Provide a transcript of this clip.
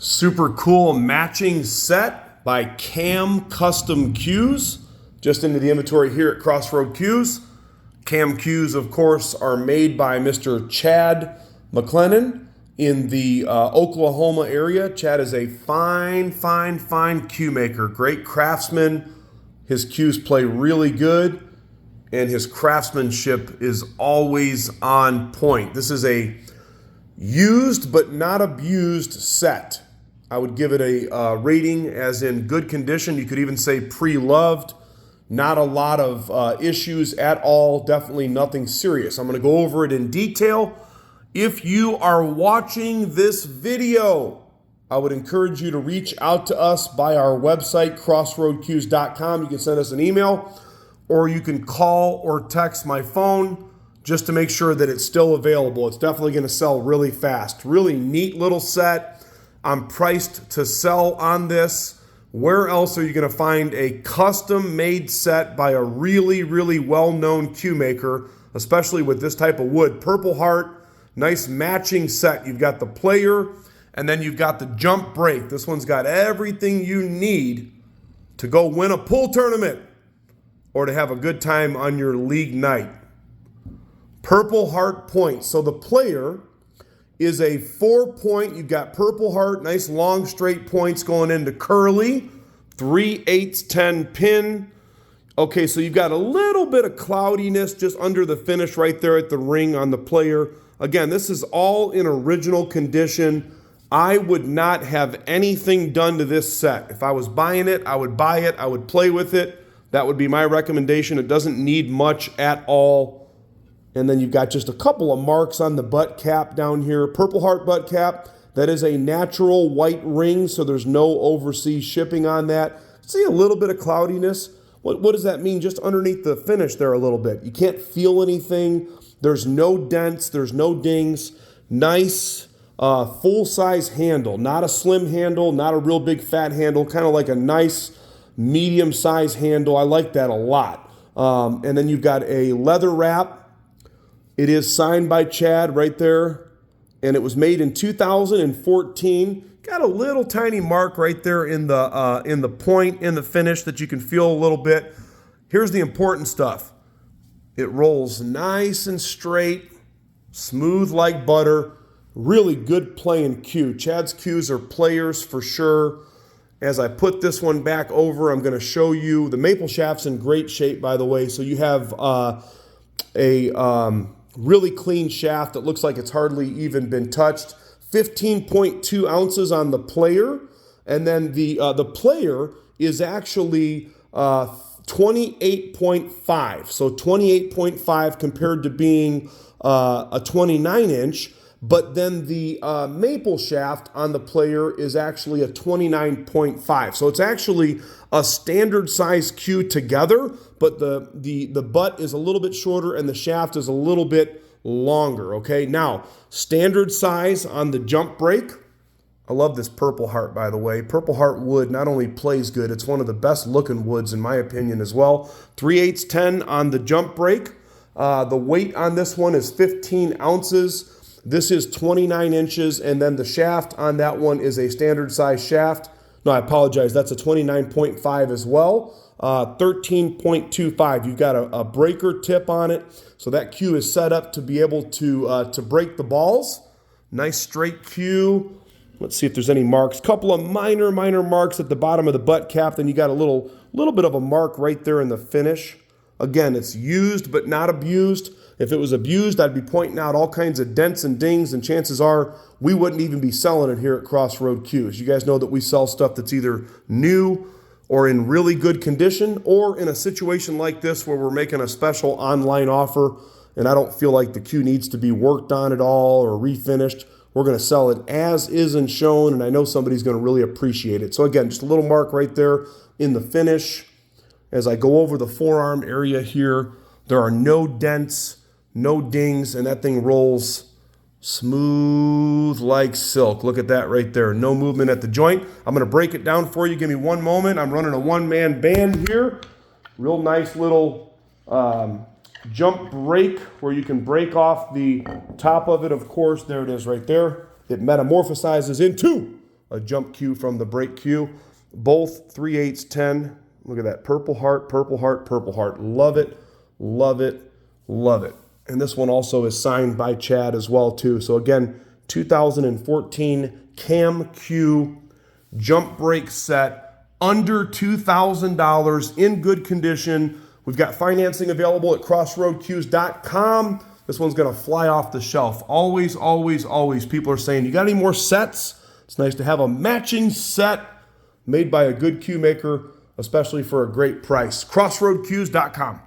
Super cool matching set by Cam Custom Cues. Just into the inventory here at Crossroad Cues. Cam Cues, of course, are made by Mr. Chad Mclennan in the Oklahoma area. Chad is a fine cue maker. Great craftsman. His cues play really good, and his craftsmanship is always on point. This is a used but not abused set. I would give it a rating as in good condition. You could even say pre-loved. Not a lot of issues at all. Definitely nothing serious. I'm going to go over it in detail. If you are watching this video, I would encourage you to reach out to us by our website, crossroadcues.com. You can send us an email, or you can call or text my phone just to make sure that it's still available. It's definitely going to sell really fast. Really neat little set. I'm priced to sell on this. Where else are you going to find a custom-made set by a really well-known cue maker, especially with this type of wood? Purple Heart, nice matching set. You've got the player, and then you've got the jump break. This one's got everything you need to go win a pool tournament or to have a good time on your league night. Purple Heart points. So the player is a 4-point. You've got Purple Heart, nice long straight points going into curly, 3/8 10 pin. Okay, so you've got a little bit of cloudiness just under the finish right there at the ring on the player. Again, this is all in original condition. I would not have anything done to this set. If I was buying it, I would buy it, I would play with it. That would be my recommendation. It doesn't need much at all. And then you've got just a couple of marks on the butt cap down here. Purple Heart butt cap. That is a natural white ring, so there's no overseas shipping on that. See a little bit of cloudiness. What does that mean? Just underneath the finish there a little bit. You can't feel anything. There's no dents. There's no dings. Nice full-size handle. Not a slim handle, not a real big fat handle. Kind of like a nice medium-size handle. I like that a lot. And then you've got a leather wrap. It is signed by Chad right there, and it was made in 2014. Got a little tiny mark right there in the point in the finish that you can feel a little bit. Here's the important stuff. It rolls nice and straight, smooth like butter. Really good playing cue. Chad's cues are players for sure. As I put this one back over, I'm going to show you the maple shaft's in great shape, by the way. So you have a really clean shaft that looks like it's hardly even been touched. 15.2 ounces on the player, and then the player is actually 28.5. So 28.5 compared to being a 29-inch. But then the maple shaft on the player is actually a 29.5. So it's actually a standard size cue together, but the butt is a little bit shorter and the shaft is a little bit longer, okay? Now, standard size on the jump break. I love this Purple Heart, by the way. Purple Heart wood not only plays good, it's one of the best looking woods in my opinion as well. 3/8 10 on the jump break. The weight on this one is 15 ounces. This is 29 inches, and then the shaft on that one is a standard size shaft. No, I apologize. That's a 29.5 as well. 13.25. You've got a breaker tip on it, so that cue is set up to be able to break the balls. Nice straight cue. Let's see if there's any marks. Couple of minor marks at the bottom of the butt cap. Then you got a little bit of a mark right there in the finish. Again, it's used but not abused. If it was abused, I'd be pointing out all kinds of dents and dings, and chances are we wouldn't even be selling it here at Crossroad Cues. You guys know that we sell stuff that's either new or in really good condition, or in a situation like this where we're making a special online offer and I don't feel like the cue needs to be worked on at all or refinished. We're going to sell it as is and shown, and I know somebody's going to really appreciate it. So again, just a little mark right there in the finish. As I go over the forearm area here, there are no dents, no dings, and that thing rolls smooth like silk. Look at that right there. No movement at the joint. I'm going to break it down for you. Give me one moment. I'm running a one-man band here. Real nice little jump break where you can break off the top of it. Of course, there it is right there. It metamorphosizes into a jump cue from the brake cue. Both 3/8 10. Look at that, purple heart, purple heart, purple heart. Love it, love it, love it. And this one also is signed by Chad as well too. So again, 2014 Cam Q jump brake set, under $2,000, in good condition. We've got financing available at crossroadcues.com. This one's gonna fly off the shelf. Always, always, always, people are saying, you got any more sets? It's nice to have a matching set made by a good cue maker, especially for a great price. crossroadcues.com.